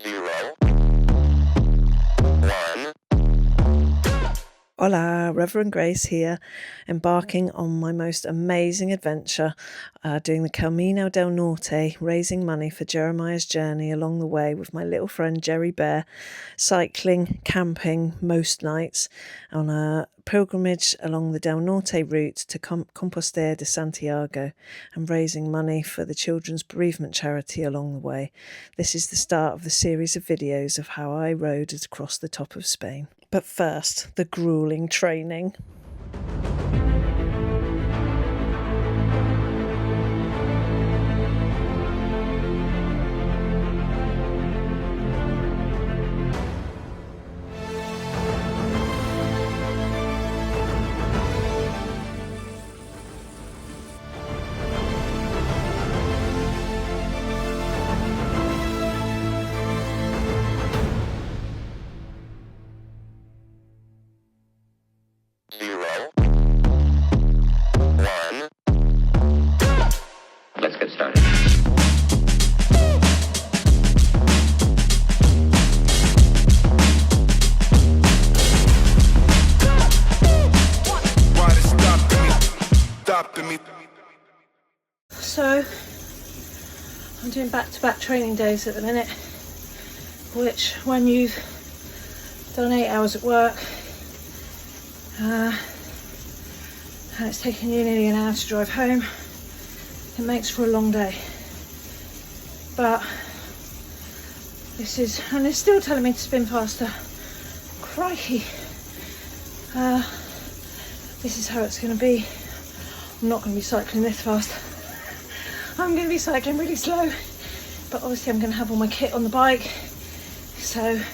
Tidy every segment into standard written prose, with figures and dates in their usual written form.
0, 1. Hola, Reverend Grace here, embarking on my most amazing adventure, doing the Camino del Norte, raising money for Jeremiah's journey along the way with my little friend Jerry Bear, cycling, camping most nights on a pilgrimage along the Del Norte route to Compostella de Santiago and raising money for the children's bereavement charity along the way. This is the start of the series of videos of how I rode across the top of Spain. But first, the gruelling training. Let's get started. So, I'm doing back-to-back training days at the minute, which when you've done 8 hours at work, and it's taken you nearly an hour to drive home, it makes for a long day. But and it's still telling me to spin faster. Crikey. This is how it's going to be. I'm not going to be cycling this fast. I'm going to be cycling really slow. But obviously I'm going to have all my kit on the bike. And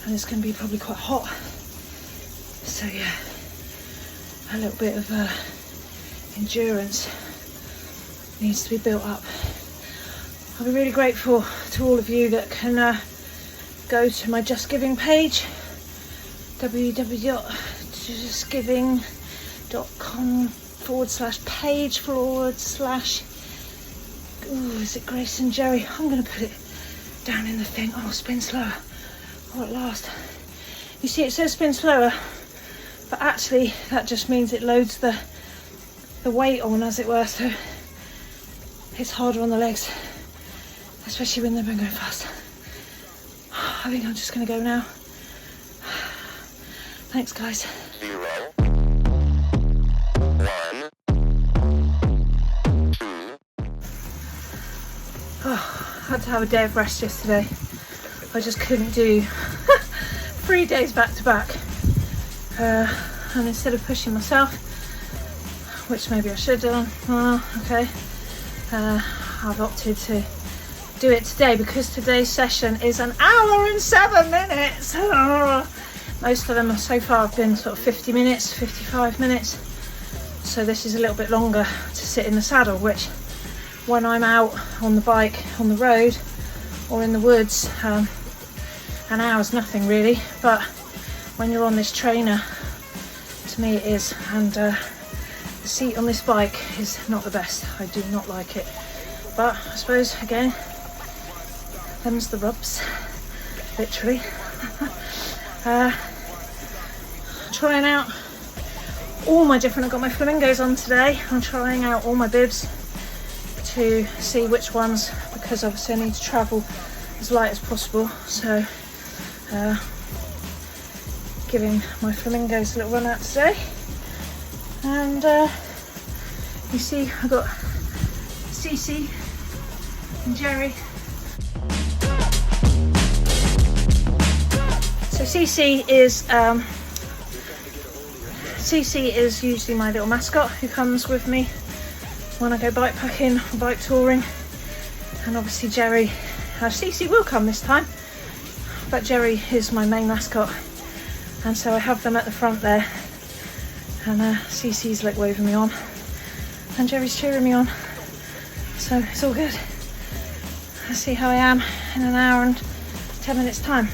it's going to be probably quite hot. So yeah, a little bit of endurance needs to be built up. I'll be really grateful to all of you that can go to my Just Giving page, www.justgiving.com/page/ is it Grace and Jerry? I'm going to put it down in the thing. Oh, spin slower. Oh, at last. You see, it says spin slower, but actually that just means it loads the weight on, as it were, so it's harder on the legs, especially when they've been going fast. I think I'm just going to go now. Thanks, guys. 0, 1, 2. Oh, I had to have a day of rest yesterday. I just couldn't do 3 days back to back. And instead of pushing myself, which maybe I should have done, I've opted to do it today because today's session is 1 hour and 7 minutes. Most of them so far have been sort of 50 minutes, 55 minutes. So this is a little bit longer to sit in the saddle, which when I'm out on the bike, on the road or in the woods, an hour's nothing really. But when you're on this trainer, to me it is. And the seat on this bike is not the best. I do not like it. But I suppose, again, them's the rubs, literally. Trying out all my different, I've got my flamingos on today. I'm trying out all my bibs to see which ones, because obviously I need to travel as light as possible. So giving my flamingos a little run out today. And you see I've got Cece and Jerry. So Cece is usually my little mascot who comes with me when I go bikepacking or bike touring. And obviously Cece will come this time, but Jerry is my main mascot. And so I have them at the front there. And Cece's like waving me on and Jerry's cheering me on, so it's all good. Let's see how I am in 1 hour and 10 minutes time.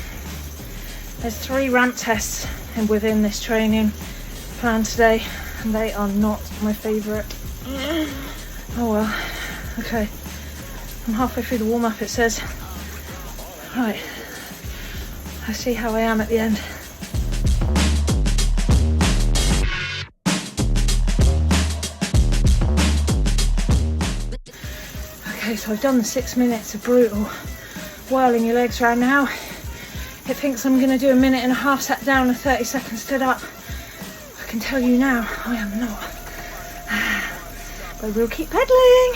There's 3 ramp tests within this training plan today, and they are not my favourite. Oh well, okay. I'm halfway through the warm-up, it says. Right, let's see how I am at the end. Okay, so I've done the 6 minutes of brutal whirling your legs around now. It thinks I'm going to do a minute and a half sat down and 30 seconds stood up. I can tell you now, I am not. But we'll keep pedaling.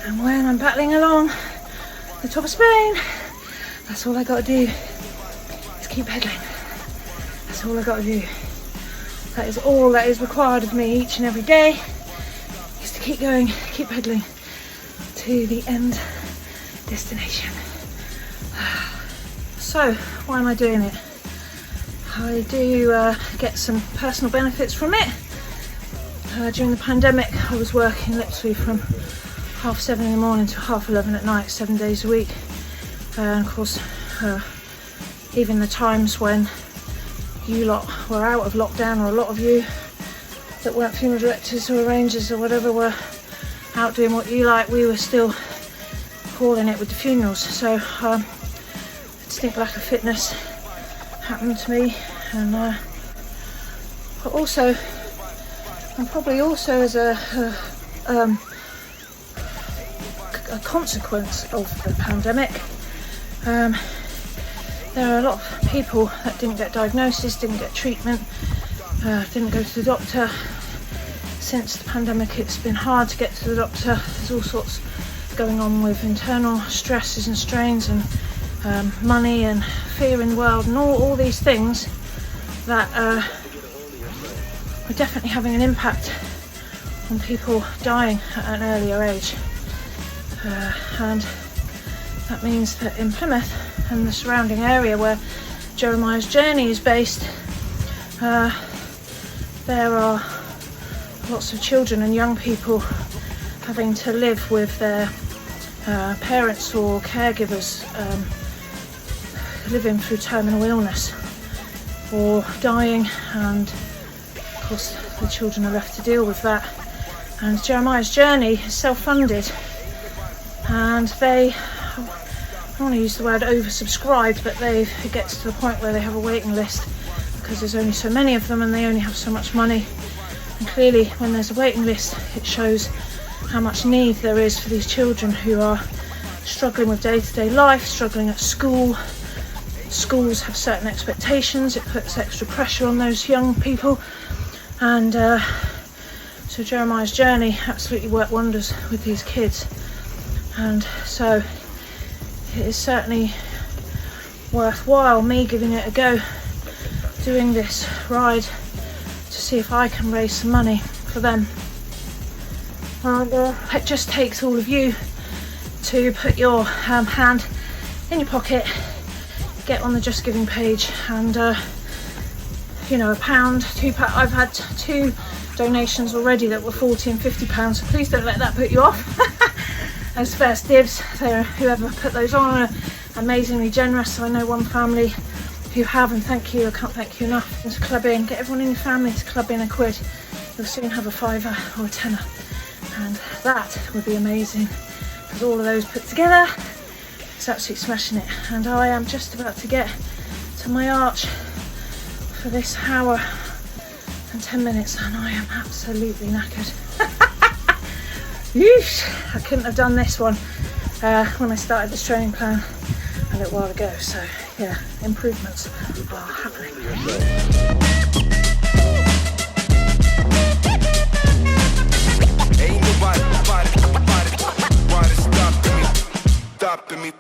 And when I'm battling along the top of Spain, that's all I got to do is keep pedaling. That's all I got to do. That is all that is required of me each and every day, is to keep going, keep pedaling to the end destination. So, why am I doing it? I do get some personal benefits from it. During the pandemic, I was working literally from 7:30 in the morning to 11:30 at night, 7 days a week. And of course, even the times when you lot were out of lockdown, or a lot of you that weren't funeral directors or arrangers or whatever were out doing what you like, we were still calling it with the funerals. So a distinct lack of fitness happened to me, and but also, and probably also as a consequence of the pandemic, there are a lot of people that didn't get diagnosis, didn't get treatment, didn't go to the doctor. Since the pandemic, it's been hard to get to the doctor. There's all sorts going on with internal stresses and strains, and money and fear in the world, and all these things that are definitely having an impact on people dying at an earlier age. And that means that in Plymouth and the surrounding area where Jeremiah's Journey is based, there are lots of children and young people having to live with their parents or caregivers living through terminal illness or dying, and of course the children are left to deal with that. And Jeremiah's Journey is self-funded, and they, I don't want to use the word oversubscribed, but it gets to the point where they have a waiting list because there's only so many of them and they only have so much money. And clearly, when there's a waiting list, it shows how much need there is for these children who are struggling with day-to-day life, struggling at school. Schools have certain expectations, it puts extra pressure on those young people, and so Jeremiah's Journey absolutely worked wonders with these kids. And so it is certainly worthwhile me giving it a go, doing this ride to see if I can raise some money for them. And it just takes all of you to put your hand in your pocket, get on the Just Giving page, and you know, £1, £2. I've had 2 donations already that were £40 and £50, so please don't let that put you off. As first dibs, so whoever put those on are amazingly generous. So I know one family who have, and thank you, I can't thank you enough. To club in, get everyone in your family to club in £1. You'll soon have a £5 or a £10, and that would be amazing, because all of those put together, it's absolutely smashing it. And I am just about to get to my arch for this hour and 10 minutes, and I am absolutely knackered. Yeesh, I couldn't have done this one when I started this training plan a little while ago. So yeah, improvements are happening. Ain't nobody stopping me.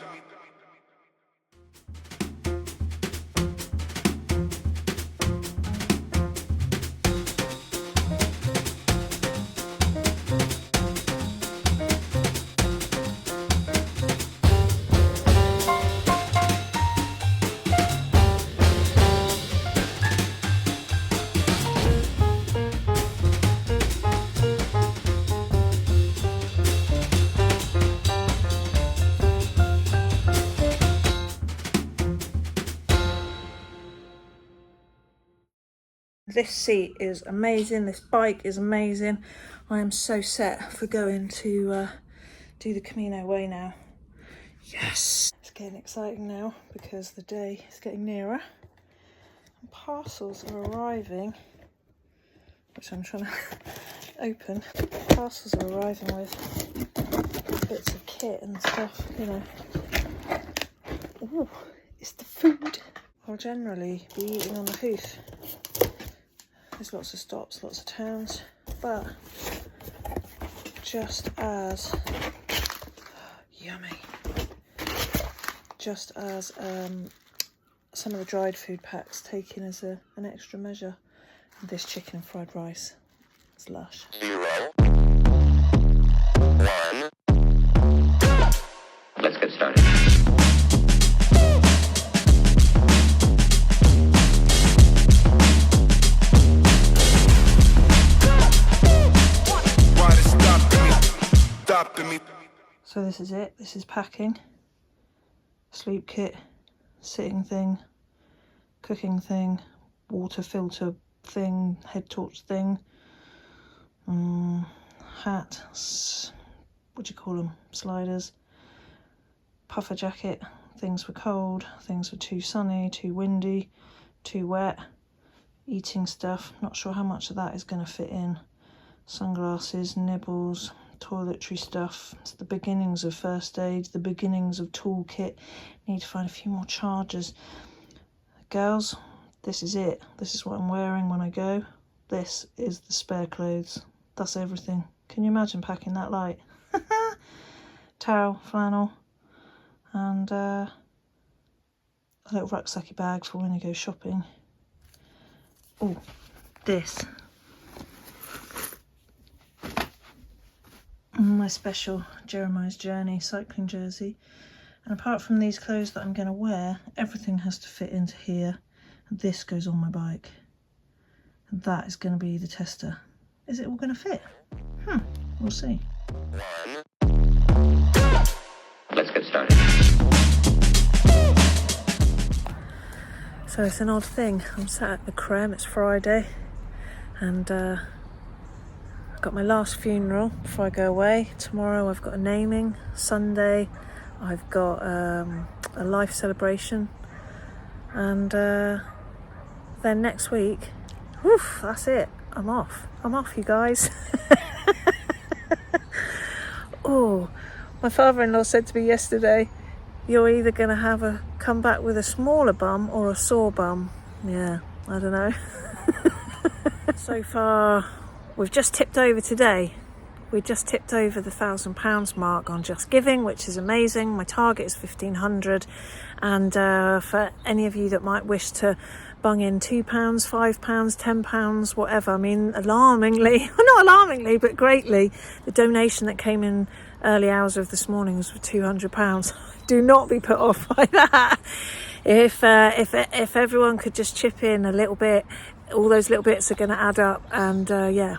This seat is amazing, this bike is amazing. I am so set for going to do the Camino way now. Yes! It's getting exciting now because the day is getting nearer. And parcels are arriving, which I'm trying to open. Parcels are arriving with bits of kit and stuff, you know. Ooh, it's the food. I'll generally be eating on the hoof. There's lots of stops, lots of towns, but just as yummy, just as some of the dried food packs taken as an extra measure. This chicken and fried rice is lush. 0, 1. Let's get started. Why they stopping me? So this is it. This is packing. Sleep kit, sitting thing, cooking thing, water filter thing, head torch thing, hat, what do you call them, sliders, puffer jacket, things were cold, things were too sunny, too windy, too wet, eating stuff, not sure how much of that is going to fit in, sunglasses, nibbles, toiletry stuff. It's the beginnings of first aid, the beginnings of toolkit. Need to find a few more chargers. Girls, this is it. This is what I'm wearing when I go. This is the spare clothes. That's everything. Can you imagine packing that light? Towel, flannel, and a little rucksacky bag for when I go shopping. Oh, this. My special Jeremiah's Journey cycling jersey. And apart from these clothes that I'm going to wear, everything has to fit into here. And this goes on my bike. And that is going to be the tester. Is it all going to fit? We'll see. 1. Let's get started. So it's an odd thing. I'm sat at the Creme, it's Friday, and I've got my last funeral before I go away. Tomorrow I've got a naming. Sunday I've got a life celebration. And then next week, woof, that's it. I'm off, you guys. Oh, my father-in-law said to me yesterday, you're either going to have a come back with a smaller bum or a sore bum. Yeah, I don't know. So far, we've just tipped over today. We just tipped over the £1,000 mark on Just Giving, which is amazing. My target is 1,500. And for any of you that might wish to bung in £2, £5, £10, whatever, I mean, alarmingly, not alarmingly, but greatly, the donation that came in early hours of this morning was for £200. Do not be put off by that. If everyone could just chip in a little bit, all those little bits are going to add up, and yeah,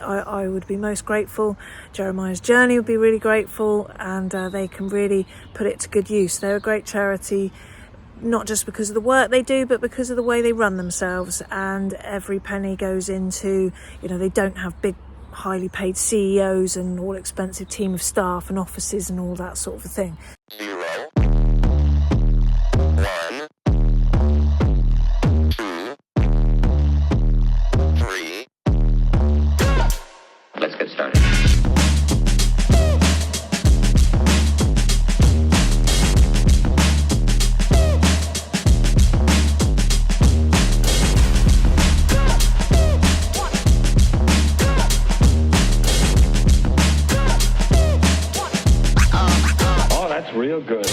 I would be most grateful. Jeremiah's Journey would be really grateful, and they can really put it to good use. They're a great charity, not just because of the work they do, but because of the way they run themselves, and every penny goes into, you know, they don't have big highly paid CEOs and all expensive team of staff and offices and all that sort of a thing. 0, 1, 2, 3. Let's get started. Oh, that's real good.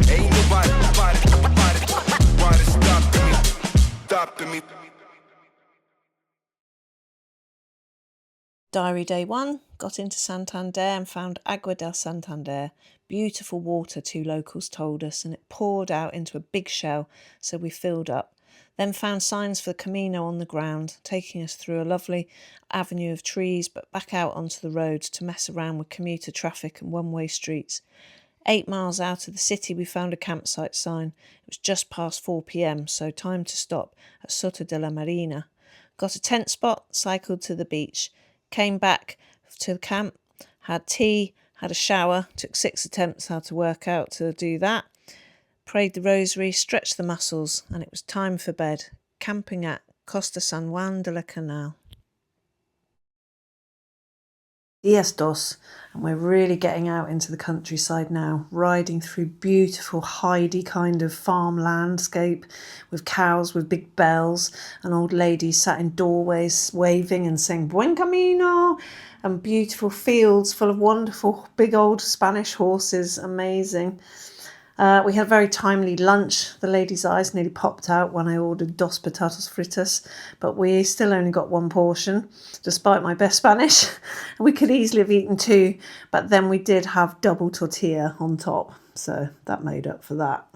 Ain't nobody why they stopping me. Diary day 1, got into Santander and found Agua del Santander. Beautiful water, 2 locals told us, and it poured out into a big shell, so we filled up. Then found signs for the Camino on the ground, taking us through a lovely avenue of trees, but back out onto the roads to mess around with commuter traffic and one-way streets. 8 miles out of the city, we found a campsite sign. It was just past 4 p.m, so time to stop at Soto de la Marina. Got a tent spot, cycled to the beach, came back to the camp, had tea, had a shower, took 6 attempts how to work out to do that, prayed the rosary, stretched the muscles, and it was time for bed, camping at Costa San Juan de la Canal. Dias dos, and we're really getting out into the countryside now, riding through beautiful Heidi kind of farm landscape with cows with big bells and old ladies sat in doorways waving and saying Buen Camino, and beautiful fields full of wonderful big old Spanish horses, amazing. We had a very timely lunch. The lady's eyes nearly popped out when I ordered dos patatas fritas, but we still only got 1 portion, despite my best Spanish. We could easily have eaten 2, but then we did have double tortilla on top, so that made up for that.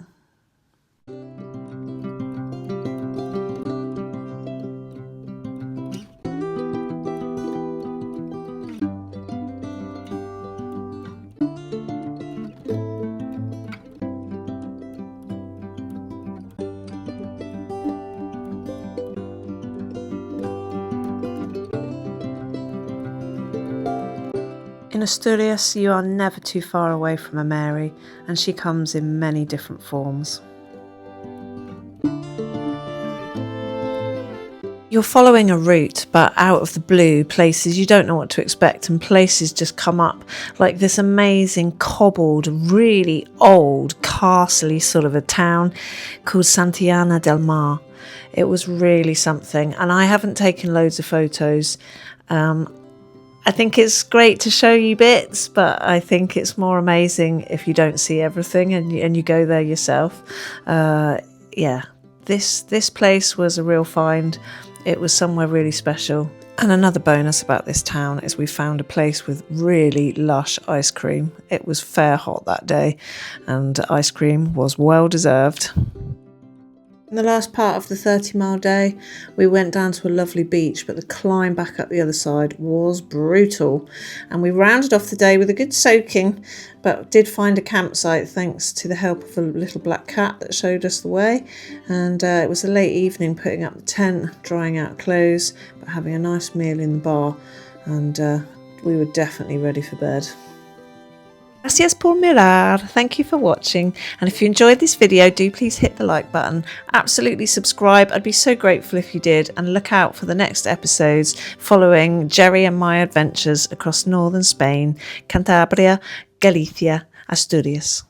In Asturias, you are never too far away from a Mary, and she comes in many different forms. You're following a route, but out of the blue, places you don't know what to expect, and places just come up like this amazing cobbled, really old, castle-y sort of a town called Santillana del Mar. It was really something, and I haven't taken loads of photos. I think it's great to show you bits, but I think it's more amazing if you don't see everything and you go there yourself. This place was a real find. It was somewhere really special. And another bonus about this town is we found a place with really lush ice cream. It was fair hot that day, and ice cream was well deserved. In the last part of the 30-mile day, we went down to a lovely beach, but the climb back up the other side was brutal. And we rounded off the day with a good soaking, but did find a campsite thanks to the help of a little black cat that showed us the way. And it was a late evening putting up the tent, drying out clothes, but having a nice meal in the bar. And we were definitely ready for bed. Gracias por mirar. Thank you for watching, and if you enjoyed this video, do please hit the like button. Absolutely subscribe. I'd be so grateful if you did, and look out for the next episodes following Jerry and my adventures across northern Spain, Cantabria, Galicia, Asturias.